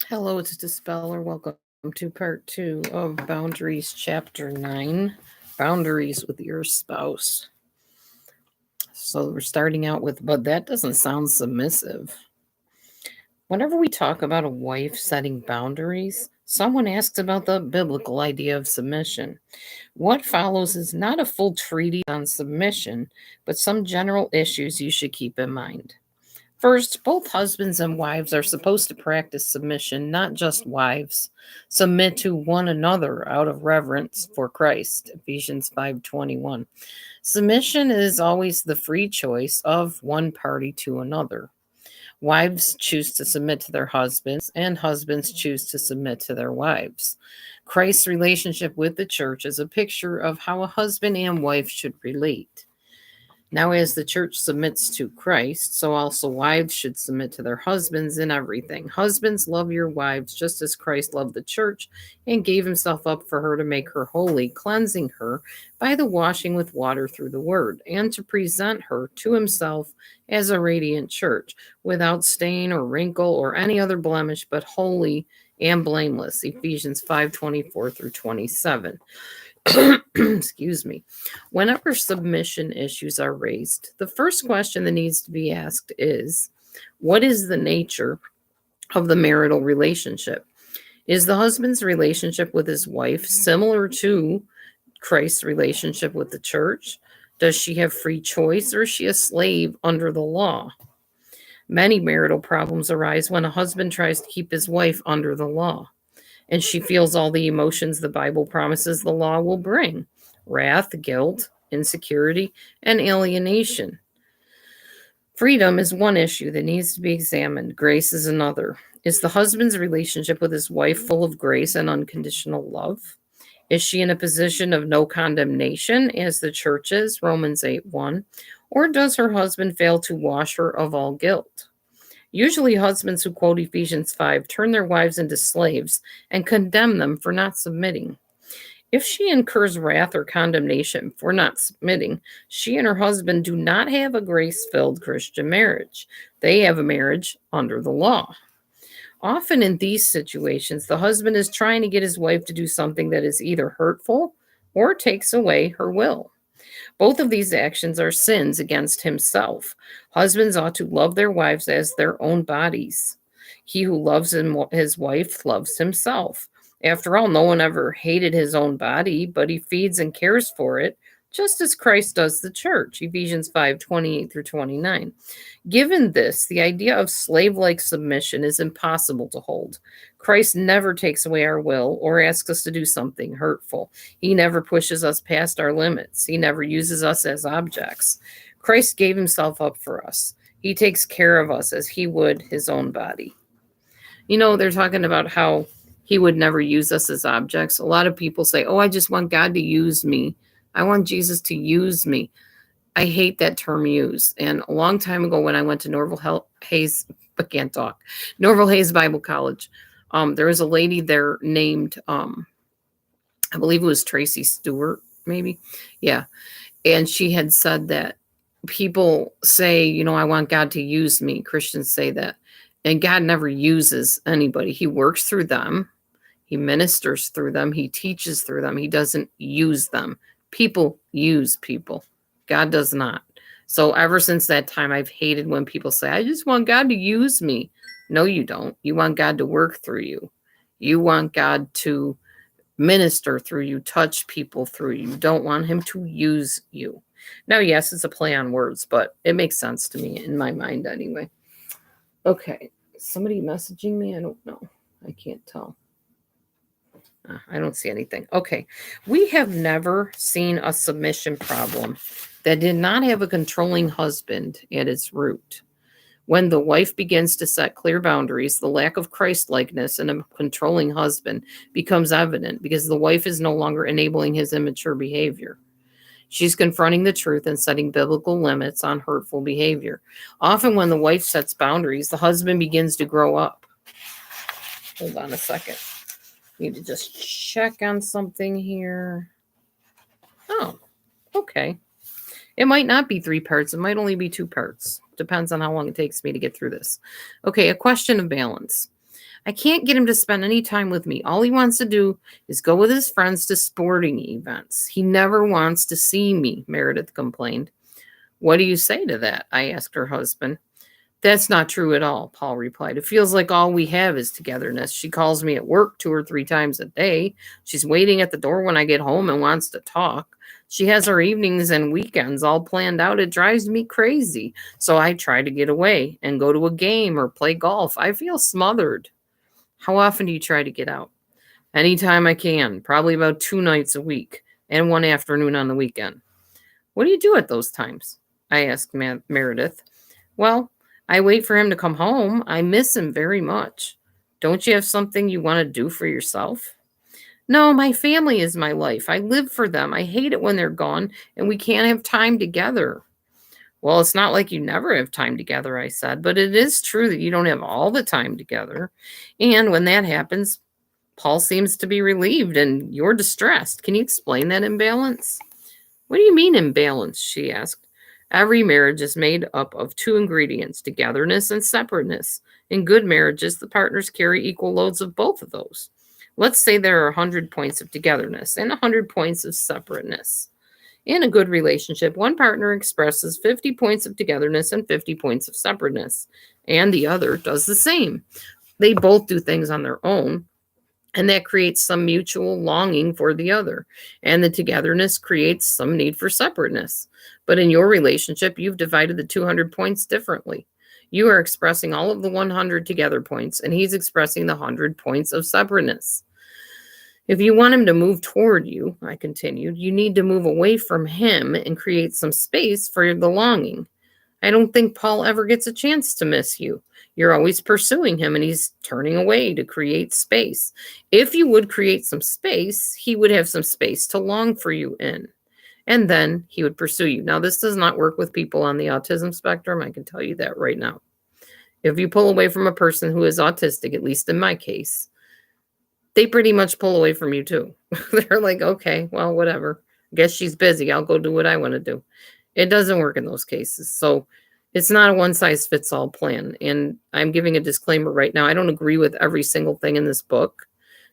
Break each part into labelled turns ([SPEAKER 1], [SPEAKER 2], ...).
[SPEAKER 1] Hello, it's Dispeller. Welcome to part 2 of Boundaries, Chapter 9, Boundaries with Your Spouse. So we're starting out with, but that doesn't sound submissive. Whenever we talk about a wife setting boundaries, someone asks about the biblical idea of submission. What follows is not a full treatise on submission, but some general issues you should keep in mind. First, both husbands and wives are supposed to practice submission, not just wives. Submit to one another out of reverence for Christ. Ephesians 5:21. Submission is always the free choice of one party to another. Wives choose to submit to their husbands, and husbands choose to submit to their wives. Christ's relationship with the church is a picture of how a husband and wife should relate. Now, as the church submits to Christ, so also wives should submit to their husbands in everything. Husbands, love your wives just as Christ loved the church and gave himself up for her to make her holy, cleansing her by the washing with water through the word, and to present her to himself as a radiant church, without stain or wrinkle or any other blemish, but holy and blameless. Ephesians 5:24 through 27. Excuse me. Whenever submission issues are raised, the first question that needs to be asked is, what is the nature of the marital relationship? Is the husband's relationship with his wife similar to Christ's relationship with the church? Does she have free choice, or is she a slave under the law? Many marital problems arise when a husband tries to keep his wife under the law, and she feels all the emotions the Bible promises the law will bring: wrath, guilt, insecurity, and alienation. Freedom is one issue that needs to be examined. Grace is another. Is the husband's relationship with his wife full of grace and unconditional love? Is she in a position of no condemnation, as the church is, Romans 8:1? Or does her husband fail to wash her of all guilt? Usually, husbands who quote Ephesians 5 turn their wives into slaves and condemn them for not submitting. If she incurs wrath or condemnation for not submitting, she and her husband do not have a grace-filled Christian marriage. They have a marriage under the law. Often in these situations, the husband is trying to get his wife to do something that is either hurtful or takes away her will. Both of these actions are sins against himself. Husbands ought to love their wives as their own bodies. He who loves his wife loves himself. After all, no one ever hated his own body, but he feeds and cares for it, just as Christ does the church. Ephesians 5:28 through 29. Given this, the idea of slave-like submission is impossible to hold. Christ never takes away our will or asks us to do something hurtful. He never pushes us past our limits. He never uses us as objects. Christ gave himself up for us. He takes care of us as he would his own body. They're talking about how he would never use us as objects. A lot of people say, oh, I just want God to use me. I want Jesus to use me. I hate that term use. And a long time ago, when I went to Norval Hayes Bible College, there was a lady there named, I believe it was Tracy Stewart, maybe. Yeah. And she had said that people say, I want God to use me. Christians say that. And God never uses anybody. He works through them. He ministers through them. He teaches through them. He doesn't use them. People use people. God does not. So ever since that time, I've hated when people say, I just want God to use me. No, you don't. You want God to work through you. You want God to minister through you, touch people through you. You don't want him to use you. Now, yes, it's a play on words, but it makes sense to me in my mind anyway. Okay. Somebody messaging me? I don't know. I can't tell. I don't see anything. Okay. We have never seen a submission problem that did not have a controlling husband at its root. When the wife begins to set clear boundaries, the lack of Christ-likeness in a controlling husband becomes evident because the wife is no longer enabling his immature behavior. She's confronting the truth and setting biblical limits on hurtful behavior. Often when the wife sets boundaries, the husband begins to grow up. Hold on a second. Need to just check on something here. Oh, okay. It might not be 3 parts. It might only be 2 parts. Depends on how long it takes me to get through this. Okay, a question of balance. I can't get him to spend any time with me. All he wants to do is go with his friends to sporting events. He never wants to see me, Meredith complained. What do you say to that? I asked her husband. That's not true at all, Paul replied. It feels like all we have is togetherness. She calls me at work 2 or 3 times a day. She's waiting at the door when I get home and wants to talk. She has her evenings and weekends all planned out. It drives me crazy. So I try to get away and go to a game or play golf. I feel smothered. How often do you try to get out? Anytime I can, probably about 2 nights a week and 1 afternoon on the weekend. What do you do at those times? I asked Meredith. Well, I wait for him to come home. I miss him very much. Don't you have something you want to do for yourself? No, my family is my life. I live for them. I hate it when they're gone and we can't have time together. Well, it's not like you never have time together, I said, but it is true that you don't have all the time together. And when that happens, Paul seems to be relieved and you're distressed. Can you explain that imbalance? What do you mean imbalance? She asked. Every marriage is made up of 2 ingredients, togetherness and separateness. In good marriages, the partners carry equal loads of both of those. Let's say there are 100 points of togetherness and 100 points of separateness. In a good relationship, one partner expresses 50 points of togetherness and 50 points of separateness, and the other does the same. They both do things on their own, and that creates some mutual longing for the other. And the togetherness creates some need for separateness. But in your relationship, you've divided the 200 points differently. You are expressing all of the 100 together points, and he's expressing the 100 points of separateness. If you want him to move toward you, I continued, you need to move away from him and create some space for the longing. I don't think Paul ever gets a chance to miss you. You're always pursuing him and he's turning away to create space. If you would create some space, he would have some space to long for you in. And then he would pursue you. Now, this does not work with people on the autism spectrum. I can tell you that right now. If you pull away from a person who is autistic, at least in my case, they pretty much pull away from you too. They're like, okay, well, whatever. I guess she's busy. I'll go do what I want to do. It doesn't work in those cases. So it's not a one-size-fits-all plan. And I'm giving a disclaimer right now. I don't agree with every single thing in this book.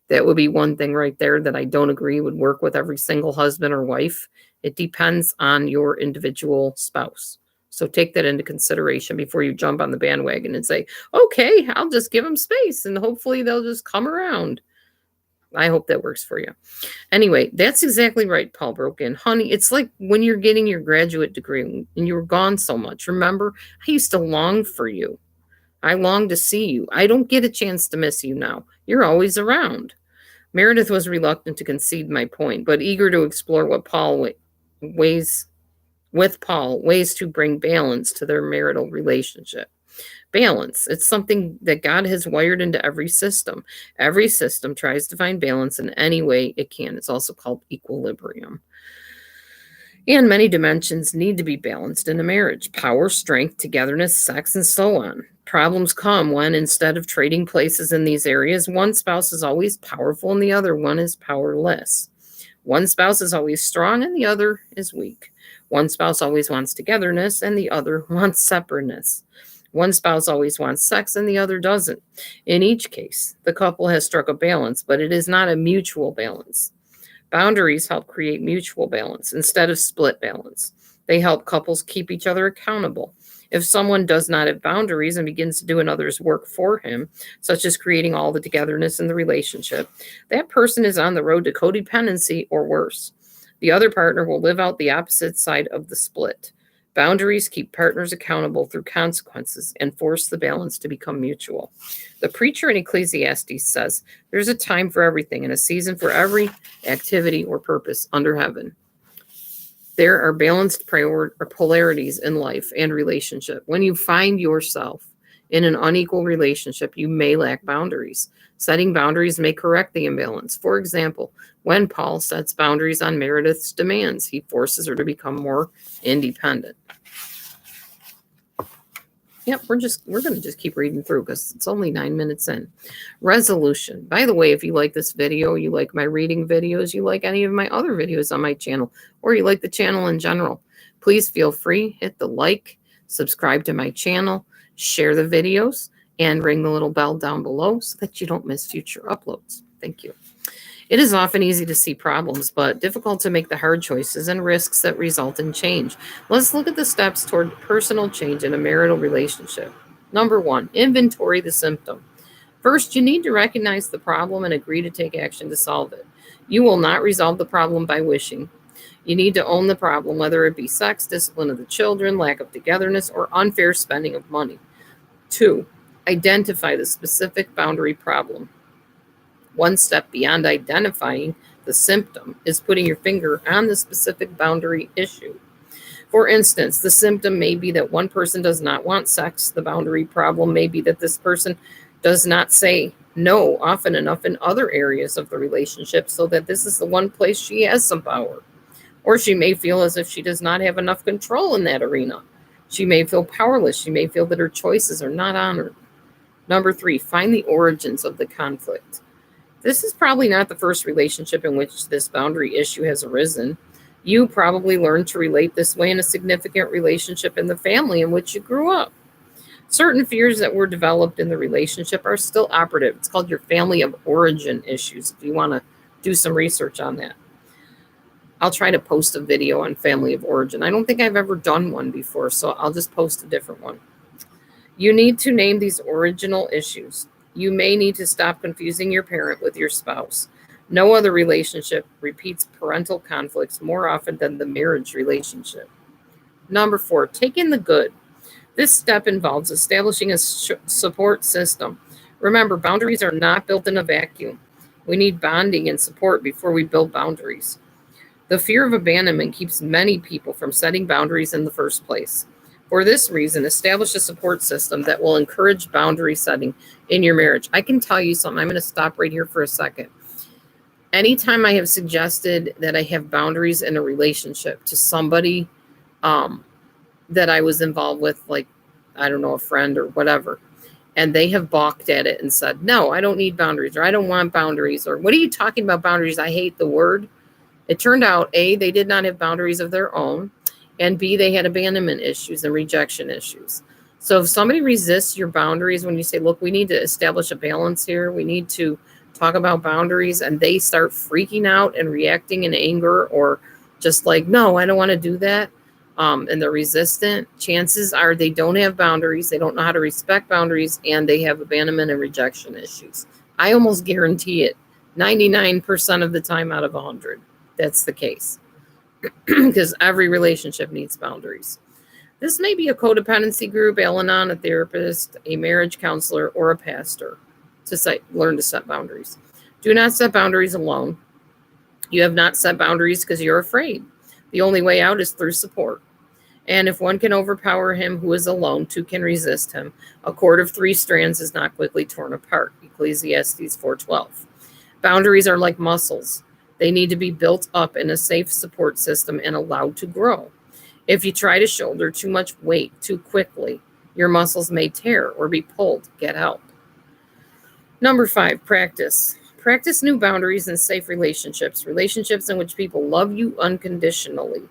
[SPEAKER 1] That would be one thing right there that I don't agree would work with every single husband or wife. It depends on your individual spouse. So take that into consideration before you jump on the bandwagon and say, okay, I'll just give them space and hopefully they'll just come around. I hope that works for you. Anyway, that's exactly right, Paul broke in. Honey, it's like when you're getting your graduate degree and you were gone so much. Remember, I used to long for you. I long to see you. I don't get a chance to miss you now. You're always around. Meredith was reluctant to concede my point, but eager to explore what ways to bring balance to their marital relationship. Balance. It's something that God has wired into every system. Every system tries to find balance in any way it can. It's also called equilibrium. And many dimensions need to be balanced in a marriage. Power, strength, togetherness, sex, and so on. Problems come when, instead of trading places in these areas, one spouse is always powerful and the other one is powerless. One spouse is always strong and the other is weak. One spouse always wants togetherness and the other wants separateness. One spouse always wants sex and the other doesn't. In each case, the couple has struck a balance, but it is not a mutual balance. Boundaries help create mutual balance instead of split balance. They help couples keep each other accountable. If someone does not have boundaries and begins to do another's work for him, such as creating all the togetherness in the relationship, that person is on the road to codependency or worse. The other partner will live out the opposite side of the split. Boundaries keep partners accountable through consequences and force the balance to become mutual. The preacher in Ecclesiastes says, there's a time for everything and a season for every activity or purpose under heaven. There are balanced polarities in life and relationship. When you find yourself in an unequal relationship, you may lack boundaries. Setting boundaries may correct the imbalance. For example, when Paul sets boundaries on Meredith's demands, he forces her to become more independent. Yep, we're going to just keep reading through because it's only 9 minutes in. Resolution. By the way, if you like this video, you like my reading videos, you like any of my other videos on my channel, or you like the channel in general, please feel free, hit the like, subscribe to my channel, share the videos, and ring the little bell down below so that you don't miss future uploads. Thank you. It is often easy to see problems, but difficult to make the hard choices and risks that result in change. Let's look at the steps toward personal change in a marital relationship. Number 1, inventory the symptom. First, you need to recognize the problem and agree to take action to solve it. You will not resolve the problem by wishing. You need to own the problem, whether it be sex, discipline of the children, lack of togetherness, or unfair spending of money. 2, identify the specific boundary problem. One step beyond identifying the symptom is putting your finger on the specific boundary issue. For instance, the symptom may be that one person does not want sex. The boundary problem may be that this person does not say no often enough in other areas of the relationship, so that this is the one place she has some power. Or she may feel as if she does not have enough control in that arena. She may feel powerless. She may feel that her choices are not honored. Number 3, find the origins of the conflict. This is probably not the first relationship in which this boundary issue has arisen. You probably learned to relate this way in a significant relationship in the family in which you grew up. Certain fears that were developed in the relationship are still operative. It's called your family of origin issues, if you want to do some research on that. I'll try to post a video on family of origin. I don't think I've ever done one before, so I'll just post a different one. You need to name these original issues. You may need to stop confusing your parent with your spouse. No other relationship repeats parental conflicts more often than the marriage relationship. Number 4, take in the good. This step involves establishing a support system. Remember, boundaries are not built in a vacuum. We need bonding and support before we build boundaries. The fear of abandonment keeps many people from setting boundaries in the first place. For this reason, establish a support system that will encourage boundary setting in your marriage. I can tell you something. I'm going to stop right here for a second. Anytime I have suggested that I have boundaries in a relationship to somebody that I was involved with, like, I don't know, a friend or whatever, and they have balked at it and said, no, I don't need boundaries, or I don't want boundaries, or what are you talking about boundaries? I hate the word. It turned out, A, they did not have boundaries of their own, and B, they had abandonment issues and rejection issues. So if somebody resists your boundaries when you say, look, we need to establish a balance here, we need to talk about boundaries, and they start freaking out and reacting in anger, or just like, no, I don't want to do that, and they're resistant, chances are they don't have boundaries, they don't know how to respect boundaries, and they have abandonment and rejection issues. I almost guarantee it 99% of the time out of 100. That's the case. Because every relationship needs boundaries. This may be a codependency group, Al-Anon, a therapist, a marriage counselor, or a pastor to learn to set boundaries. Do not set boundaries alone. You have not set boundaries because you're afraid. The only way out is through support. And if one can overpower him who is alone, 2 can resist him. A cord of 3 strands is not quickly torn apart. Ecclesiastes 4:12. Boundaries are like muscles. They need to be built up in a safe support system and allowed to grow. If you try to shoulder too much weight too quickly, your muscles may tear or be pulled. Get help. Number 5, practice. Practice new boundaries in safe relationships in which people love you unconditionally.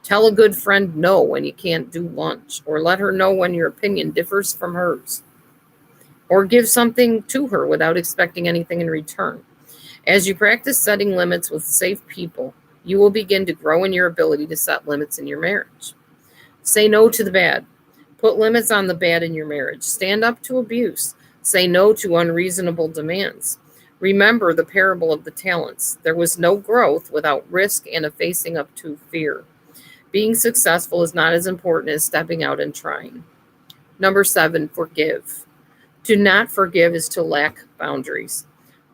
[SPEAKER 1] Tell a good friend no when you can't do lunch, or let her know when your opinion differs from hers, or give something to her without expecting anything in return. As you practice setting limits with safe people, you will begin to grow in your ability to set limits in your marriage. Say no to the bad. Put limits on the bad in your marriage. Stand up to abuse. Say no to unreasonable demands. Remember the parable of the talents. There was no growth without risk and a facing up to fear. Being successful is not as important as stepping out and trying. Number 7, forgive. To not forgive is to lack boundaries.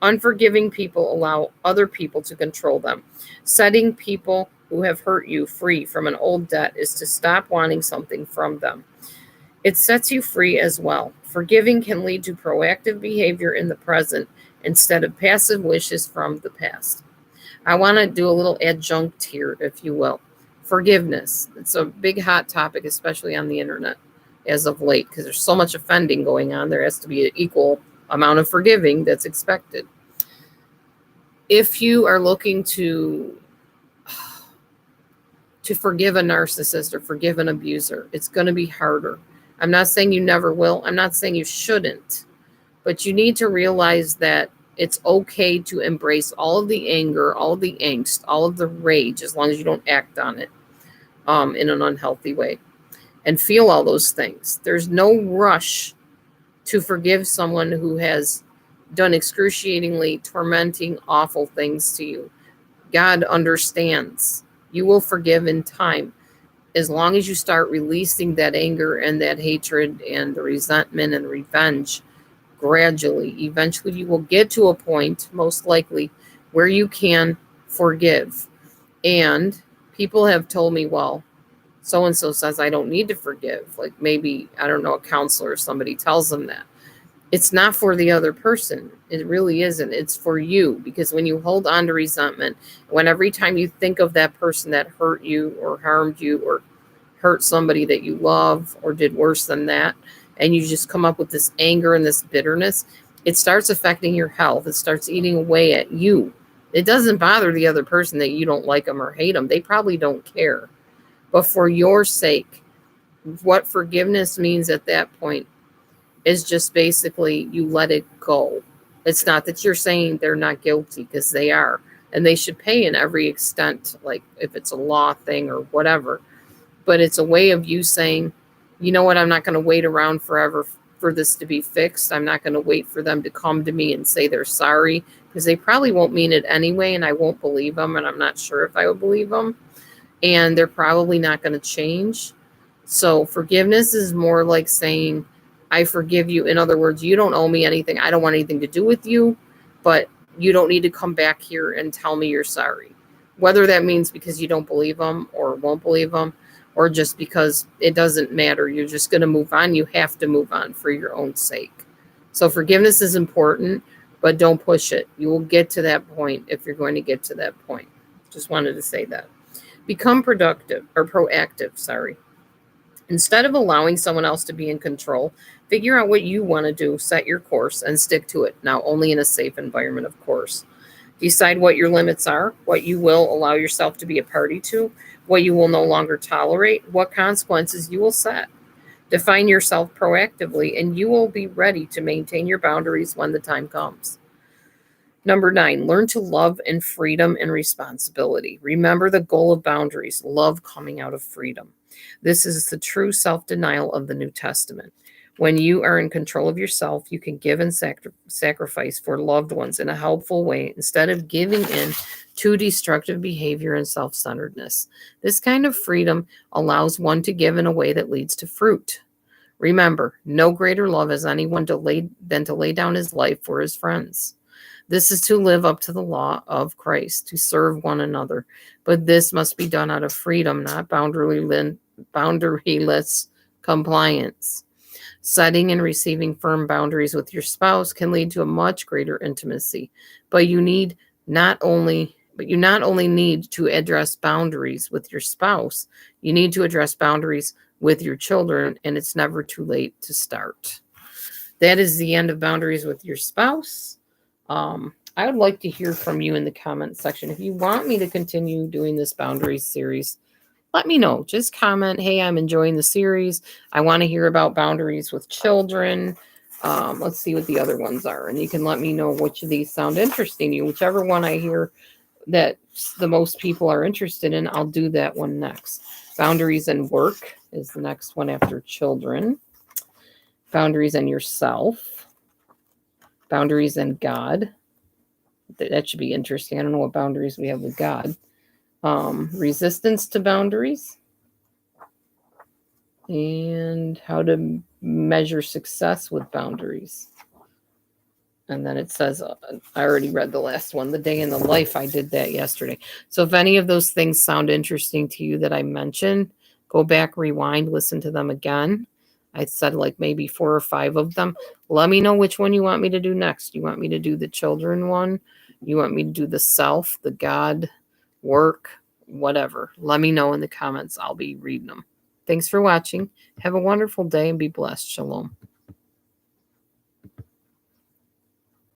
[SPEAKER 1] Unforgiving people allow other people to control them. Setting people who have hurt you free from an old debt is to stop wanting something from them. It sets you free as well. Forgiving can lead to proactive behavior in the present instead of passive wishes from the past. I want to do a little adjunct here, if you will. Forgiveness. It's a big hot topic, especially on the internet as of late, because there's so much offending going on. There has to be an equal amount of forgiving that's expected. If you are looking to forgive a narcissist or forgive an abuser, it's going to be harder. I'm not saying you never will. I'm not saying you shouldn't. But you need to realize that it's okay to embrace all of the anger, all of the angst, all of the rage, as long as you don't act on it in an unhealthy way. And feel all those things. There's no rush to forgive someone who has done excruciatingly tormenting, awful things to you. God understands. You will forgive in time. As long as you start releasing that anger and that hatred and the resentment and revenge gradually, eventually you will get to a point, most likely, where you can forgive. And people have told me, well, so-and-so says I don't need to forgive. Like maybe, I don't know, a counselor or somebody tells them that. It's not for the other person. It really isn't. It's for you. Because when you hold on to resentment, when every time you think of that person that hurt you or harmed you or hurt somebody that you love or did worse than that, and you just come up with this anger and this bitterness, it starts affecting your health. It starts eating away at you. It doesn't bother the other person that you don't like them or hate them. They probably don't care. But for your sake, what forgiveness means at that point is just basically you let it go. It's not that you're saying they're not guilty, because they are. And they should pay in every extent, like if it's a law thing or whatever. But it's a way of you saying, you know what, I'm not going to wait around forever for this to be fixed. I'm not going to wait for them to come to me and say they're sorry, because they probably won't mean it anyway, and I won't believe them, and I'm not sure if I would believe them. And they're probably not going to change. So forgiveness is more like saying, I forgive you. In other words, you don't owe me anything. I don't want anything to do with you, but you don't need to come back here and tell me you're sorry. Whether that means because you don't believe them or won't believe them, or just because it doesn't matter. You're just going to move on. You have to move on for your own sake. So forgiveness is important, but don't push it. You will get to that point if you're going to get to that point. Just wanted to say that. Become proactive. Instead of allowing someone else to be in control, figure out what you want to do, set your course, and stick to it. Now, only in a safe environment, of course. Decide what your limits are, what you will allow yourself to be a party to, what you will no longer tolerate, what consequences you will set. Define yourself proactively, and you will be ready to maintain your boundaries when the time comes. Number 9, learn to love in freedom and responsibility. Remember the goal of boundaries, love coming out of freedom. This is the true self-denial of the New Testament. When you are in control of yourself, you can give and sacrifice for loved ones in a helpful way instead of giving in to destructive behavior and self-centeredness. This kind of freedom allows one to give in a way that leads to fruit. Remember, no greater love has anyone than to lay down his life for his friends. This is to live up to the law of Christ, to serve one another. But this must be done out of freedom, not boundaryless compliance. Setting and receiving firm boundaries with your spouse can lead to a much greater intimacy. But you not only need to address boundaries with your spouse, you need to address boundaries with your children, and it's never too late to start. That is the end of boundaries with your spouse. I would like to hear from you in the comment section. If you want me to continue doing this boundaries series, let me know. Just comment, hey, I'm enjoying the series. I want to hear about boundaries with children. Let's see what the other ones are. And you can let me know which of these sound interesting to you. Whichever one I hear that the most people are interested in, I'll do that one next. Boundaries and work is the next one after children. Boundaries and yourself. Boundaries and God. That should be interesting. I don't know what boundaries we have with God. Resistance to boundaries. And how to measure success with boundaries. And then it says, I already read the last one, the day in the life. I did that yesterday. So if any of those things sound interesting to you that I mentioned, go back, rewind, listen to them again. I said like maybe 4 or 5 of them. Let me know which one you want me to do next. You want me to do the children one? You want me to do the self, the God, work, whatever. Let me know in the comments. I'll be reading them. Thanks for watching. Have a wonderful day and be blessed. Shalom.